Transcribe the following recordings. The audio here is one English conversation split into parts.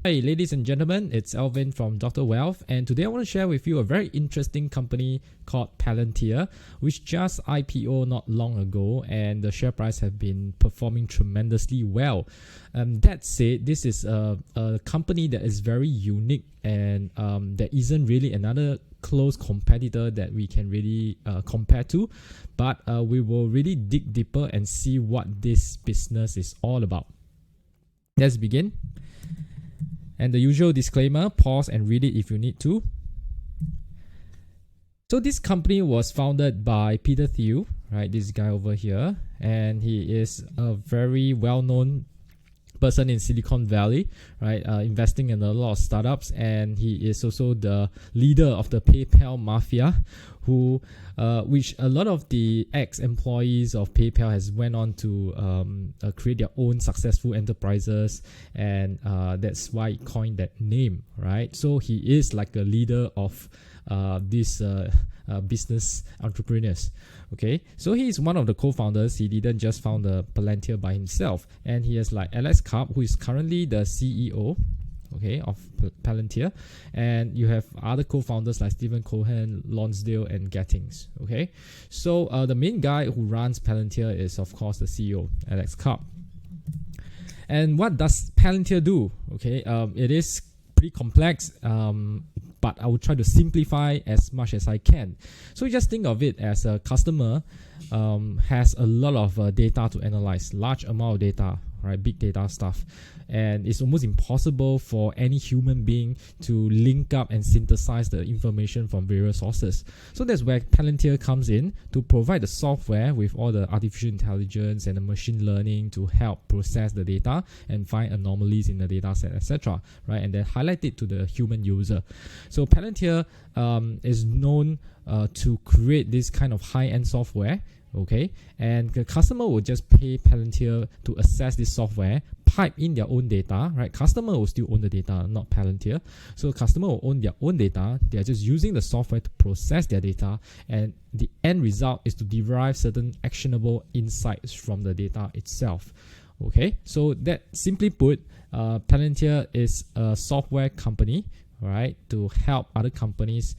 Hey ladies and gentlemen, it's Alvin from Dr. Wealth, and today I want to share with you a very interesting company called Palantir, which just IPO not long ago, and the share price have been performing tremendously well. That said, this is a company that is very unique, and there isn't really another close competitor that we can really compare to, but we will really dig deeper and see what this business is all about. Let's begin. And the usual disclaimer, pause and read it if you need to. So this company was founded by Peter Thiel, right? This guy over here, and he is a very well-known person in Silicon Valley, right? Investing in a lot of startups, and he is also the leader of the PayPal mafia, which a lot of the ex-employees of PayPal has went on to create their own successful enterprises, and that's why he coined that name, right? So he is like a leader of these business entrepreneurs. Okay, so he is one of the co-founders. He didn't just found the Palantir by himself, and he has like Alex Karp, who is currently the CEO, okay, of Palantir, and you have other co-founders like Stephen Cohen, Lonsdale, and Gettings. Okay, so the main guy who runs Palantir is of course the CEO, Alex Karp. And what does Palantir do? Okay, it is pretty complex, but I will try to simplify as much as I can. So just think of it as a customer has a lot of data to analyze, large amount of data, right? Big data stuff. And it's almost impossible for any human being to link up and synthesize the information from various sources. So that's where Palantir comes in to provide the software with all the artificial intelligence and the machine learning to help process the data and find anomalies in the data set, etc., right? And then highlight it to the human user. So Palantir is known to create this kind of high-end software, okay, and the customer will just pay Palantir to access this software, pipe in their own data, right? Customer will still own the data, not Palantir. So customer will own their own data. They are just using the software to process their data, and the end result is to derive certain actionable insights from the data itself. Okay, so that simply put, Palantir is a software company, right, to help other companies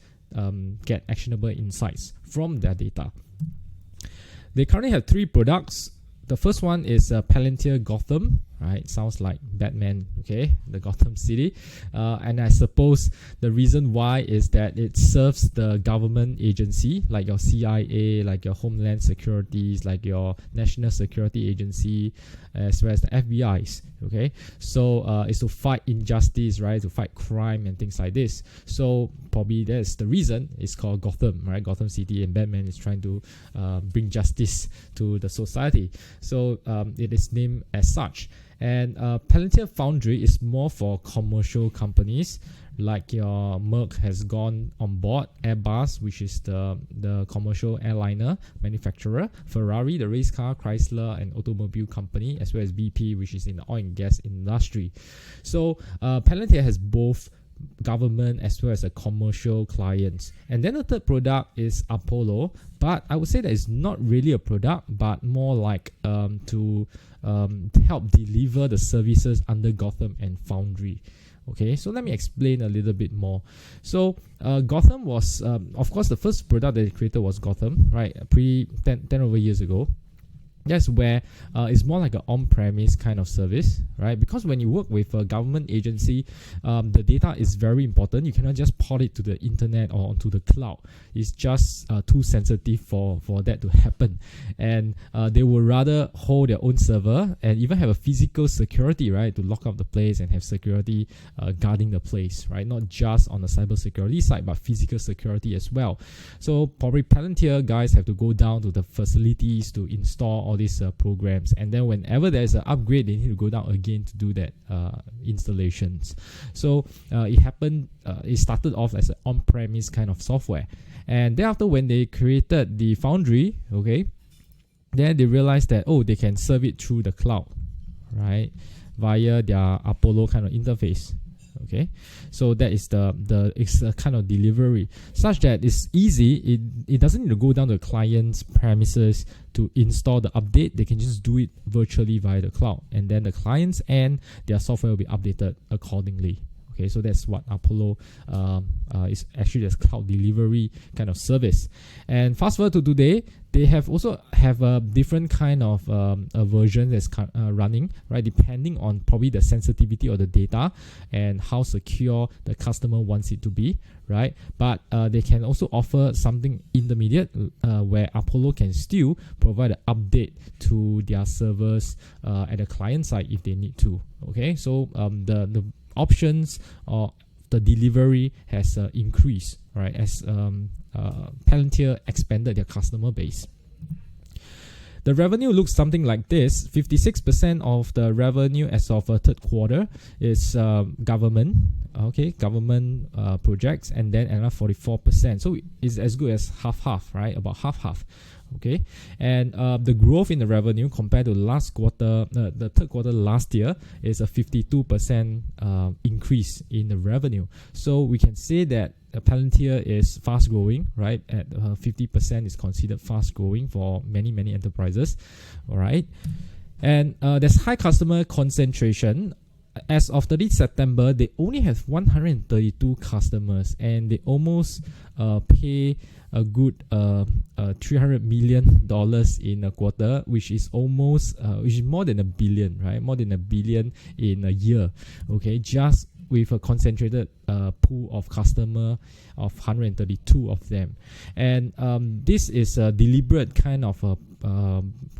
get actionable insights from their data. They currently have 3 products. The first one is Palantir Gotham, right? Sounds like Batman, okay? The Gotham City. And I suppose the reason why is that it serves the government agency, like your CIA, like your Homeland Securities, like your National Security Agency, as well as the FBI's, okay? So it's to fight injustice, right? To fight crime and things like this. So probably that's the reason it's called Gotham, right? Gotham City, and Batman is trying to bring justice to the society. So it is named as such. And Palantir Foundry is more for commercial companies, like your Merck has gone on board, Airbus, which is the commercial airliner manufacturer, Ferrari, the race car, Chrysler, and automobile company, as well as BP, which is in the oil and gas industry. So Palantir has both government as well as a commercial clients. And then the third product is Apollo, but I would say that it's not really a product, but more like to help deliver the services under Gotham and Foundry. Okay, so let me explain a little bit more. So Gotham was, of course, the first product that they created was Gotham, right? 10 over years ago. That's where it's more like an on-premise kind of service, right? Because when you work with a government agency, the data is very important. You cannot just port it to the internet or onto the cloud. It's just too sensitive for that to happen. And they would rather hold their own server and even have a physical security, right? To lock up the place and have security guarding the place, right? Not just on the cybersecurity side, but physical security as well. So probably Palantir guys have to go down to the facilities to install all these programs, and then whenever there's an upgrade, they need to go down again to do that installations. So it started off as an on-premise kind of software, and thereafter when they created the Foundry, okay, then they realized that they can serve it through the cloud, right, via their Apollo kind of interface. Okay, so that is it's a kind of delivery such that it's easy. It doesn't need to go down to the client's premises to install the update. They can just do it virtually via the cloud, and then the clients and their software will be updated accordingly. Okay, so that's what Apollo is actually this cloud delivery kind of service. And fast forward to today, they have also have a different kind of a version that's running, right? Depending on probably the sensitivity of the data and how secure the customer wants it to be, right? But they can also offer something intermediate where Apollo can still provide an update to their servers at the client side if they need to. Okay, so the options or the delivery has increased, right, as Palantir expanded their customer base. The revenue looks something like this. 56% of the revenue as of third quarter is government projects, and then another 44%. So it's as good as half, right? About half. Okay, and the growth in the revenue compared to last quarter, the third quarter last year, is a 52% increase in the revenue. So we can say that Palantir is fast growing, right? At 50% is considered fast growing for many enterprises. All right, and there's high customer concentration. As of 30 September, they only have 132 customers, and they almost pay a good $300 million in a quarter, which is almost which is more than $1 billion, right? More than $1 billion in a year. Okay, just with a concentrated pool of customer of 132 of them. And this is a deliberate kind of a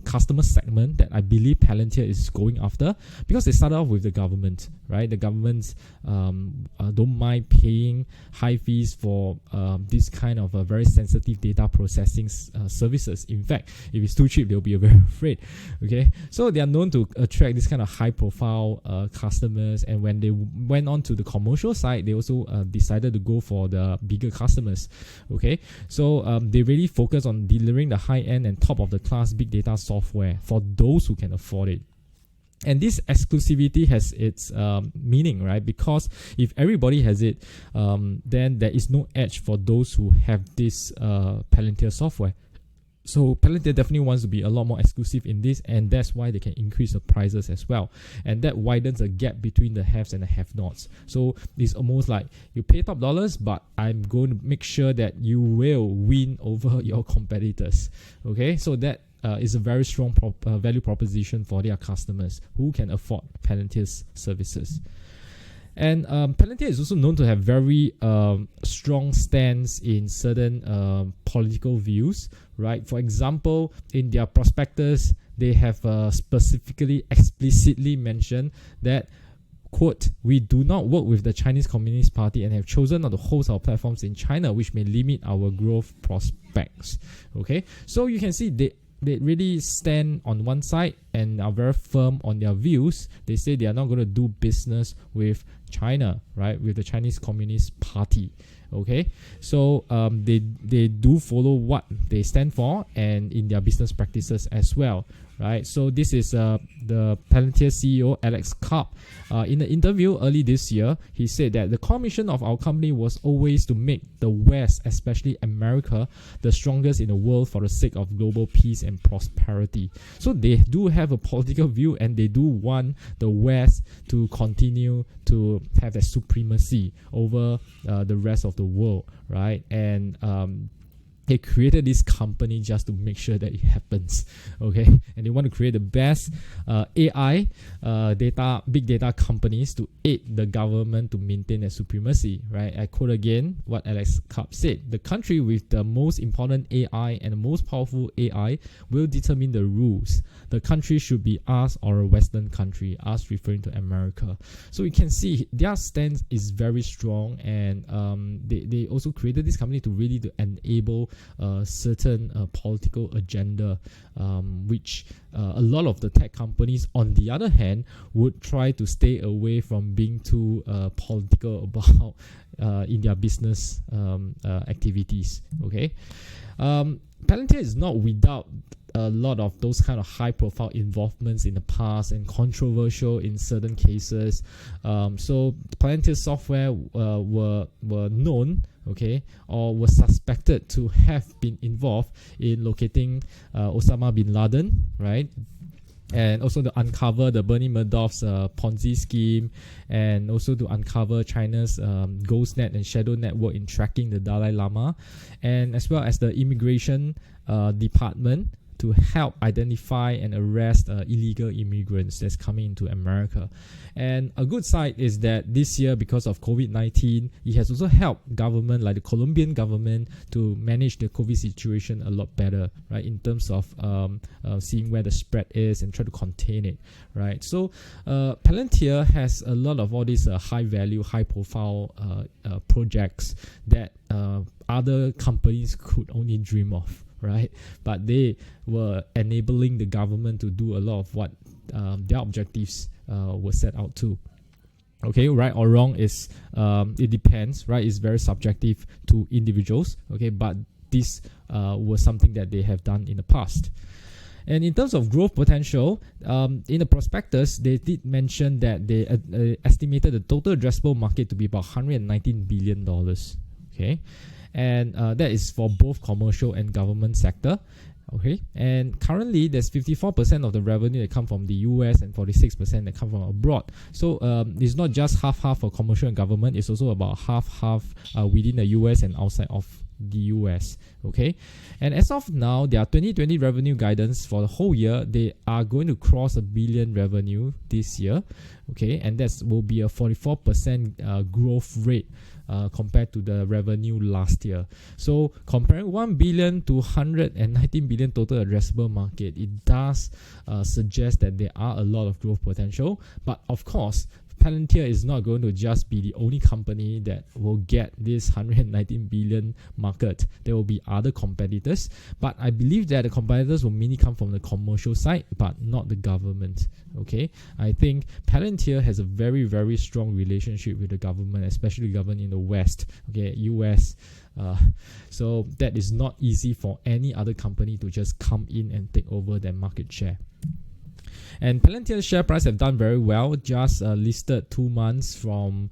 customer segment that I believe Palantir is going after, because they started off with the government, right? The governments don't mind paying high fees for this kind of very sensitive data processing services. In fact, if it's too cheap, they'll be very afraid. Okay, so they are known to attract this kind of high profile customers, and when they went on to the commercial side, they also decided to go for the bigger customers. Okay, so they really focus on delivering the high end and top of the class big data software for those who can afford it. And this exclusivity has its meaning, right? Because if everybody has it, then there is no edge for those who have this Palantir software. So Palantir definitely wants to be a lot more exclusive in this, and that's why they can increase the prices as well. And that widens the gap between the haves and the have-nots. So it's almost like you pay top dollars, but I'm going to make sure that you will win over your competitors. Okay, so that is a very strong value proposition for their customers who can afford Palantir's services. And Palantir is also known to have very strong stance in certain political views, right? For example, in their prospectus, they have specifically, explicitly mentioned that, quote, "We do not work with the Chinese Communist Party and have chosen not to host our platforms in China, which may limit our growth prospects." Okay, so you can see they really stand on one side and are very firm on their views. They say they are not going to do business with China, right, with the Chinese Communist Party. Okay, so they do follow what they stand for, and in their business practices as well, right? So this is the Palantir CEO Alex Karp. In an interview early this year, he said that the core mission of our company was always to make the West, especially America, the strongest in the world for the sake of global peace and prosperity. So they do have a political view, and they do want the West to continue to have that supremacy over the rest of the world, right? And they created this company just to make sure that it happens, okay? And they want to create the best AI big data companies to aid the government to maintain their supremacy, right? I quote again what Alex Karp said: "The country with the most important AI and the most powerful AI will determine the rules. The country should be us or a Western country," us referring to America. So you can see their stance is very strong, and they also created this company to really to enable certain political agenda, which a lot of the tech companies, on the other hand, would try to stay away from being too political about in their business activities. Okay, Palantir is not without a lot of those kind of high profile involvements in the past and controversial in certain cases. So Palantir software were known, okay, or were suspected to have been involved in locating Osama bin Laden, right? And also to uncover the Bernie Madoff's Ponzi scheme, and also to uncover China's Ghostnet and Shadow Network in tracking the Dalai Lama, and as well as the immigration department to help identify and arrest illegal immigrants that's coming into America. And a good side is that this year, because of COVID-19, it has also helped government like the Colombian government to manage the COVID situation a lot better, right, in terms of seeing where the spread is and try to contain it, right? So Palantir has a lot of all these high value, high profile projects that other companies could only dream of, right? But they were enabling the government to do a lot of what their objectives were set out to. Okay, right or wrong is it depends, right? It's very subjective to individuals. Okay, but this was something that they have done in the past. And in terms of growth potential, in the prospectus, they did mention that they estimated the total addressable market to be about $119 billion. Okay. And that is for both commercial and government sector. Okay, and currently there's 54% of the revenue that come from the US and 46% that come from abroad. So it's not just half for commercial and government, it's also about half within the US and outside of the US. Okay, and as of now, their 2020 revenue guidance for the whole year, they are going to cross $1 billion revenue this year. Okay, and that will be a 44% growth rate compared to the revenue last year. So comparing 1 billion to 119 billion total addressable market, it does suggest that there are a lot of growth potential. But of course, Palantir is not going to just be the only company that will get this 119 billion market. There will be other competitors, but I believe that the competitors will mainly come from the commercial side, but not the government. Okay, I think Palantir has a very, very strong relationship with the government, especially the government in the West, okay, US. So that is not easy for any other company to just come in and take over their market share. And Palantir's share price have done very well, just listed 2 months from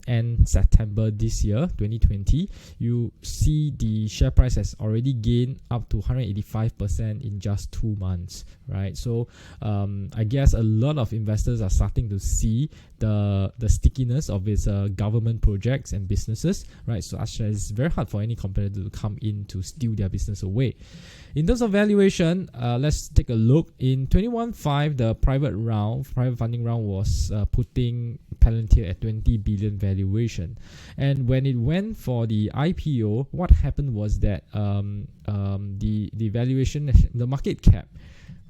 end September this year, 2020. You see the share price has already gained up to 185% in just 2 months, right? So I guess a lot of investors are starting to see the stickiness of its government projects and businesses, right? So actually it's very hard for any competitor to come in to steal their business away. In terms of valuation, let's take a look. In 21.5, the private funding round was putting Palantir at 20 billion valuation. And when it went for the IPO, what happened was that the valuation, the market cap,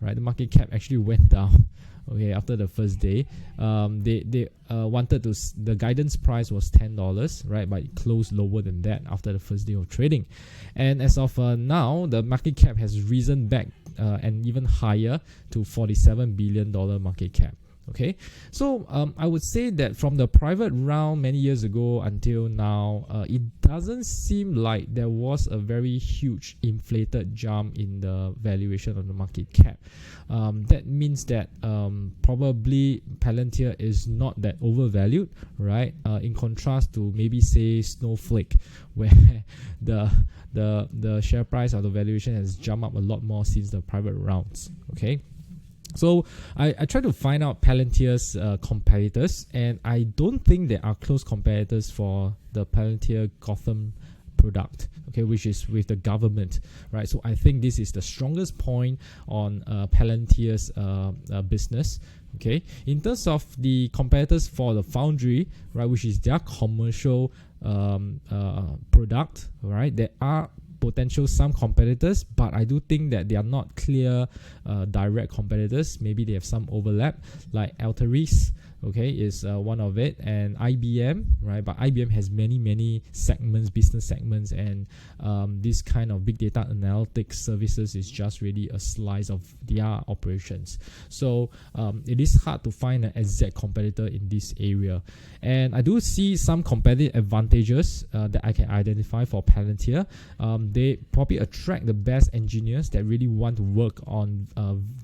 right? The market cap actually went down. Okay, after the first day, they wanted to. The guidance price was $10, right? But it closed lower than that after the first day of trading. And as of now, the market cap has risen back and even higher to $47 billion market cap. Okay, so I would say that from the private round many years ago until now, it doesn't seem like there was a very huge inflated jump in the valuation of the market cap. That means that probably Palantir is not that overvalued, right? In contrast to maybe say Snowflake, where the share price or the valuation has jumped up a lot more since the private rounds. Okay. So I try to find out Palantir's competitors, and I don't think there are close competitors for the Palantir Gotham product, okay, which is with the government, right? So I think this is the strongest point on Palantir's business. Okay, in terms of the competitors for the Foundry, right, which is their commercial product, right, there are potential some competitors, but I do think that they are not clear direct competitors. Maybe they have some overlap, like Alteris, okay, is one of it, and IBM, right? But IBM has many segments, business segments, and this kind of big data analytics services is just really a slice of their operations. So it is hard to find an exact competitor in this area, and I do see some competitive advantages that I can identify for Palantir. They probably attract the best engineers that really want to work on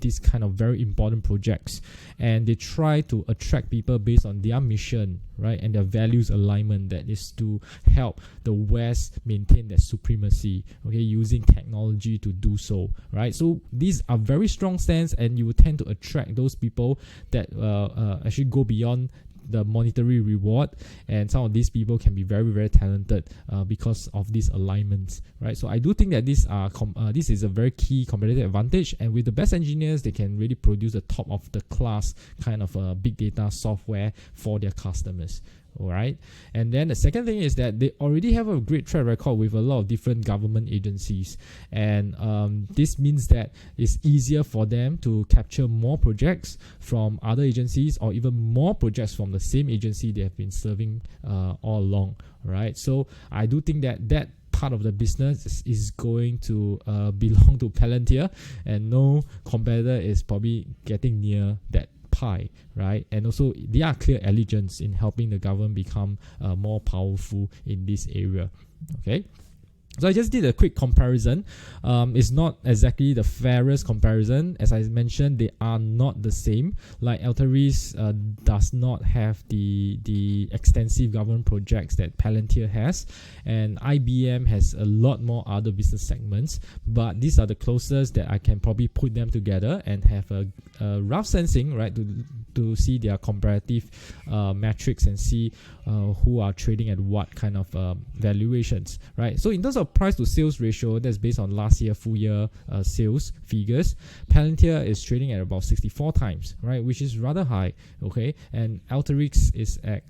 these kind of very important projects, and they try to attract people based on their mission, right, and their values alignment, that is to help the West maintain their supremacy, okay, using technology to do so, right? So these are very strong stance, and you will tend to attract those people that actually go beyond the monetary reward, and some of these people can be very talented because of these alignments, right? So I do think that this is a very key competitive advantage, and with the best engineers, they can really produce the top of the class kind of big data software for their customers. All right, and then the second thing is that they already have a great track record with a lot of different government agencies, and this means that it's easier for them to capture more projects from other agencies, or even more projects from the same agency they have been serving all along, right? So I do think that part of the business is going to belong to Palantir, and no competitor is probably getting near that pie, right? And also there are clear allegiance in helping the government become more powerful in this area. Okay, so I just did a quick comparison. It's not exactly the fairest comparison. As I mentioned, they are not the same. Like Alteryx does not have the extensive government projects that Palantir has, and IBM has a lot more other business segments, but these are the closest that I can probably put them together and have a rough sensing, right, to see their comparative metrics and see who are trading at what kind of valuations, right? So in terms of price to sales ratio, that's based on last year full year sales figures. Palantir is trading at about 64 times, right, which is rather high, okay, and Alteryx is at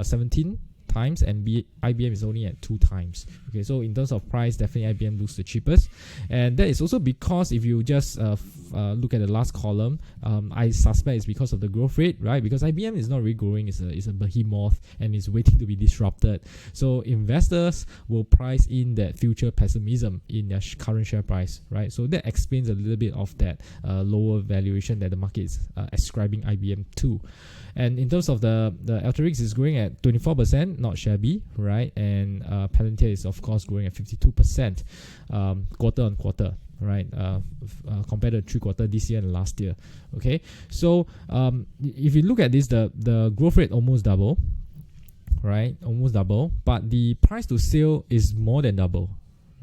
17 times, and IBM is only at 2 times. Okay, so in terms of price, definitely IBM looks the cheapest, and that is also because if you just look at the last column, I suspect it's because of the growth rate, right? Because IBM is not really growing; it's a behemoth and is waiting to be disrupted. So investors will price in that future pessimism in their current share price, right? So that explains a little bit of that lower valuation that the market is ascribing IBM to. And in terms of the Alteryx is growing at 24%, not shabby, right? And Palantir is of course growing at 52% quarter on quarter, right? Compared to 3 quarters this year and last year. Okay, so if you look at this, the growth rate almost double, right? Almost double, but the price to sale is more than double.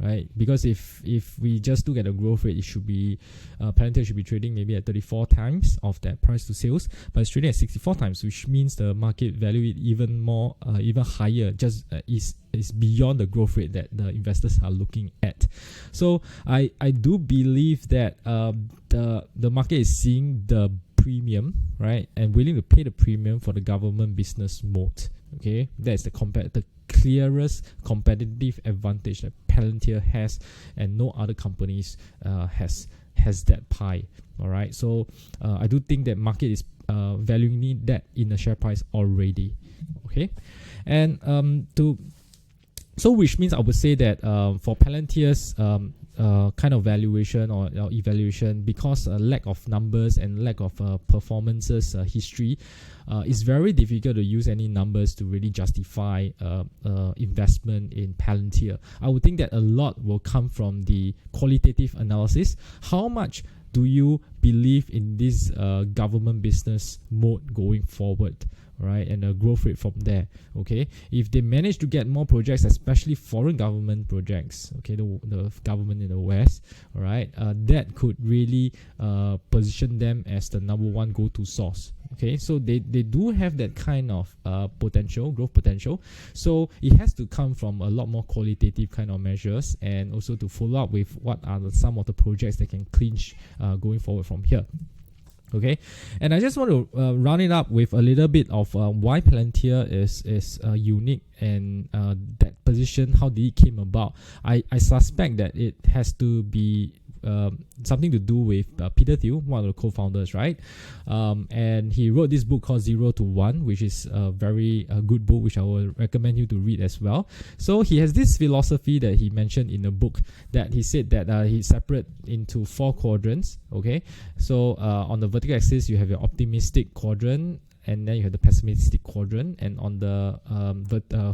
Right, because if we just look at the growth rate, it should be Palantir should be trading maybe at 34 times of that price to sales, but it's trading at 64 times, which means the market value it even more, even higher. Just is beyond the growth rate that the investors are looking at. So I do believe that the market is seeing the premium, right, and willing to pay the premium for the government business mode. Okay, that's the clearest competitive advantage that Palantir has, and no other companies has that pie. All right, so I do think that market is valuing that in the share price already. Okay, and so which means I would say that for Palantir's kind of valuation or evaluation, because lack of numbers and lack of performances history, it's very difficult to use any numbers to really justify investment in Palantir. I would think that a lot will come from the qualitative analysis. How much do you believe in this government business mode going forward? Right, and the growth rate from there. Okay, if they manage to get more projects, especially foreign government projects, okay, the government in the West, all right, that could really position them as the number one go-to source. Okay, so they do have that kind of growth potential. So it has to come from a lot more qualitative kind of measures, and also to follow up with what are some of the projects that can clinch going forward from here. Okay, and I just want to round it up with a little bit of why Palantir is unique, and that position, how did it came about. I suspect that it has to be something to do with Peter Thiel, one of the co-founders, right? And he wrote this book called 0 to 1, which is a very good book, which I will recommend you to read as well. So he has this philosophy that he mentioned in the book, that he said that he separate into 4 quadrants. Okay, so on the vertical axis you have your optimistic quadrant, and then you have the pessimistic quadrant, and on the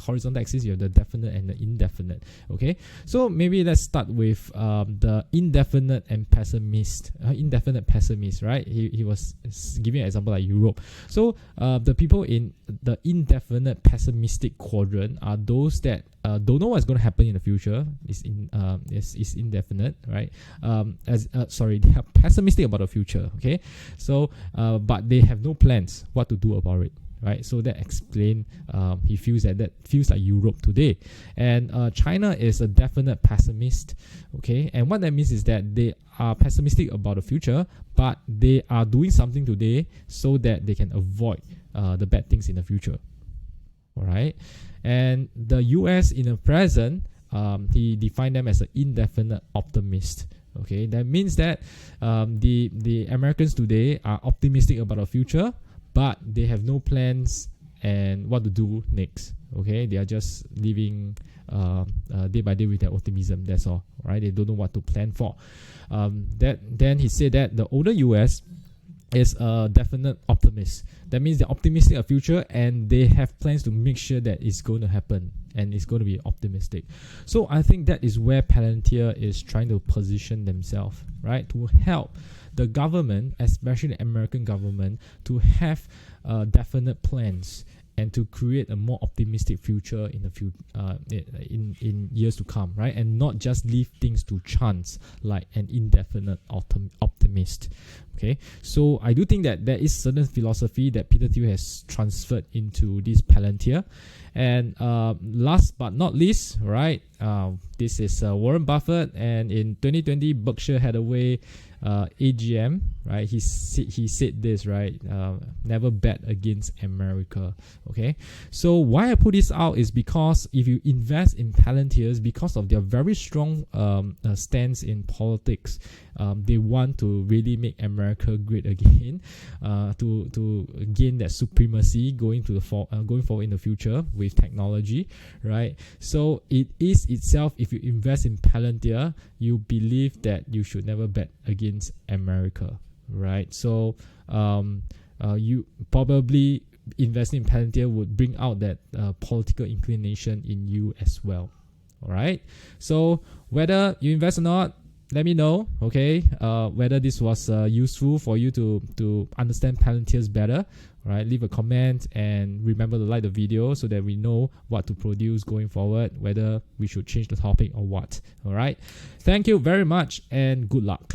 horizontal axis you have the definite and the indefinite. Okay, so maybe let's start with the indefinite pessimist, right? He was giving an example like Europe. So the people in the indefinite pessimistic quadrant are those that don't know what's going to happen in the future. Is indefinite, right? They are pessimistic about the future. Okay, so but they have no plans what to do about it, right? So that explain he feels that feels like Europe today. And China is a definite pessimist. Okay, and what that means is that they are pessimistic about the future, but they are doing something today so that they can avoid the bad things in the future. All right. And the US in the present, he defined them as an indefinite optimist. Okay, that means that the Americans today are optimistic about the future, but they have no plans and what to do next. Okay, they are just living day by day with their optimism. That's all. Right? They don't know what to plan for. Then he said that the older US is a definite optimist. That means they're optimistic about future and they have plans to make sure that it's going to happen and it's going to be optimistic. So I think that is where Palantir is trying to position themselves, right? To help the government, especially the American government, to have definite plans and to create a more optimistic future in the in years to come, right? And not just leave things to chance like an indefinite optimist. Okay, so I do think that there is certain philosophy that Peter Thiel has transferred into this Palantir. And last but not least, right? This is Warren Buffett, and in 2020, Berkshire Hathaway AGM, right? He said this, right? Never bet against America. Okay, so why I put this out is because if you invest in Palantirs, because of their very strong stance in politics, they want to really make America great again, to gain that supremacy going forward in the future with technology, right? So it is itself, if you invest in Palantir, you believe that you should never bet against America, right? So you probably investing in Palantir would bring out that political inclination in you as well. All right, so whether you invest or not, let me know, okay, whether this was useful for you to understand Palantirs better. All right, leave a comment and remember to like the video so that we know what to produce going forward, whether we should change the topic or what. All right, thank you very much and good luck.